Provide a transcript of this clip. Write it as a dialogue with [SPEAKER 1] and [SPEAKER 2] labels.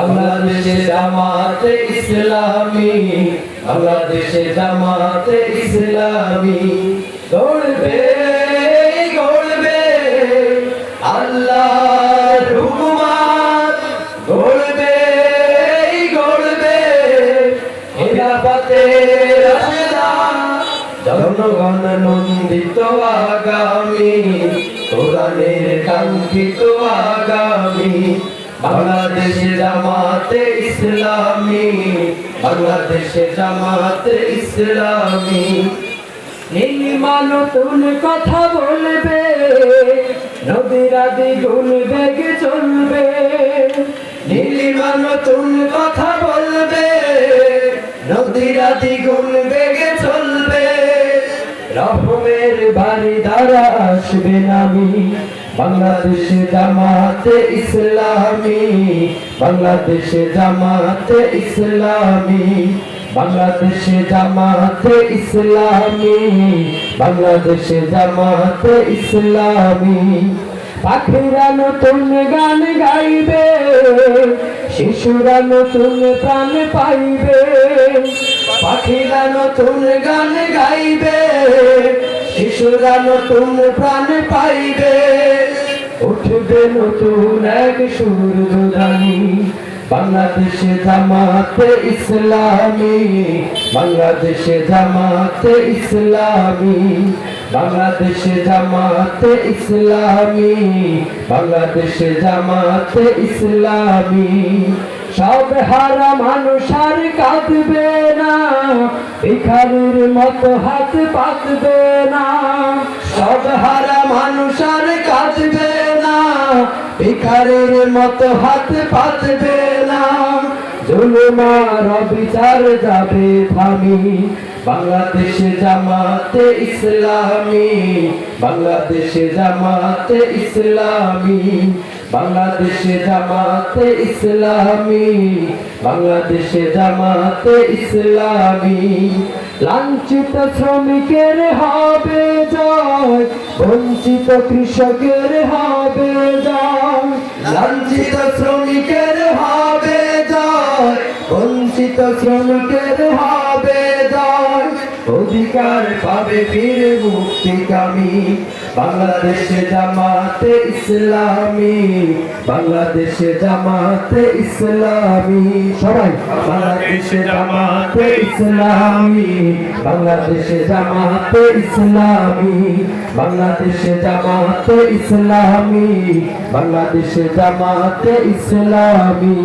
[SPEAKER 1] বাংলাদেশে জামাতে ইসলামী, বাংলাদেশে জামাতে ইসলামী গড়বে গড়বে আল্লাহর হুকুমত, গড়বে গড়বে খেলাফতের রাশেদা, জনগণ নন্দিত আগামী, কোরআনের কাঙ্ক্ষিত আগামী। বাংলাদেশে জামাতে ইসলামী, বাংলাদেশে জামাতে ইসলামী।
[SPEAKER 2] নীলিমা নতুন কথা বলবে, নদীরা দ্বিগুণ বেগে চলবে।
[SPEAKER 1] নীলিমা নতুন কথা বলবে, নদীরা দ্বিগুণ বেগে চলবে।
[SPEAKER 2] রহমের বাড়ি দ্বারা আসবে নামি,
[SPEAKER 1] বাংলাদেশে জামাতে ইসলামী, বাংলাদেশে জামাতে ইসলামী, বাংলাদেশে জামাতে ইসলামী, বাংলাদেশে জামাতে ইসলামী।
[SPEAKER 2] পাখিরা নতুন গান গাইবে, শিশুরা নতুন প্রাণ পাইবে।
[SPEAKER 1] পাখিরা নতুন গান গাইবে, শিশুরা নতুন প্রাণ পাইবে।
[SPEAKER 2] উঠবে নতুন এক সূর্যদানি,
[SPEAKER 1] বাংলাদেশে জামাতে ইসলামী, বাংলাদেশে জামাতে ইসলামী, বাংলাদেশে জামাতে ইসলামী, বাংলাদেশে জামাতে ইসলামী।
[SPEAKER 2] সব হারা মানুষ আর কাঁদবে না, ভিখারির মতো হাত পাতবে না।
[SPEAKER 1] সব হারা মানুষ আর কাঁদবে না, ভিখারির মতো হাত পাতবে না।
[SPEAKER 2] জুলুমার বিচার যাবে থামি,
[SPEAKER 1] বাংলাদেশে জামাতে ইসলামী, বাংলাদেশে জামাতে ইসলামী, বাংলাদেশে জামাতে ইসলামী, বাংলাদেশে জামাতে ইসলামী।
[SPEAKER 2] লাঞ্ছিত শ্রমিকের হবে জয়, বঞ্চিত কৃষকের হবে জয়।
[SPEAKER 1] লাঞ্ছিত শ্রমিকের হবে জয়, বঞ্চিত শ্রমিকের হবে জয়। অধিকার পাবে ফিরে মুক্তিকামী, বাংলাদেশে জামাতে ইসলামী, বাংলাদেশে জামাতে ইসলামী।
[SPEAKER 2] সবাই
[SPEAKER 1] বাংলাদেশে জামাতে ইসলামী, বাংলাদেশে জামাতে ইসলামী, বাংলাদেশে জামাতে ইসলামী, বাংলাদেশে জামাতে ইসলামী।